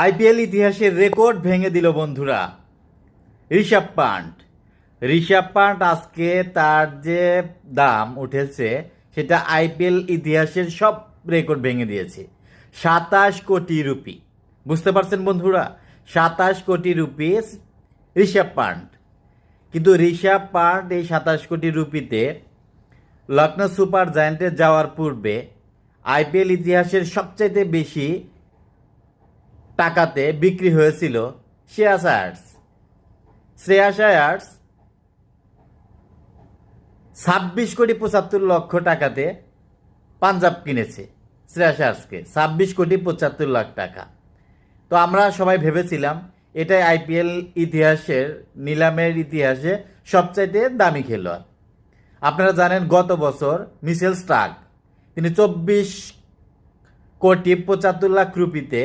IPL ইতিহাসের record ভেঙে দিল বন্ধুরা ঋষভ পান্ট আজকে তার যে দাম উঠেছে সেটা আইপিএল ইতিহাসের সব রেকর্ড ভেঙে দিয়েছে। 27 কোটি রুপি, বুঝতে পারছেন বন্ধুরা? 27 কোটি রুপি ঋষভ পান্ট। কিন্তু ঋষভ পান্ট এই 27 কোটি রুপিতে লখনৌ সুপার জায়ান্টে যাওয়ার পূর্বে আইপিএল ইতিহাসের সবচাইতে বেশি টাকাতে বিক্রি হয়েছিল শ্রেয়াস আয়ার্স 26 কোটি 75 লক্ষ টাকাতে পাঞ্জাব কিনেছে শ্রেয়াস আয়ার্সকে, 26 কোটি 75 লাখ টাকা। তো আমরা সবাই ভেবেছিলাম এটাই আইপিএল ইতিহাসের নিলামের ইতিহাসে সবচাইতে দামি খেলোয়াড়। আপনারা জানেন গত বছর মিচেল স্টার্ক তিনি 24 কোটি 75 লাখ রুপিতে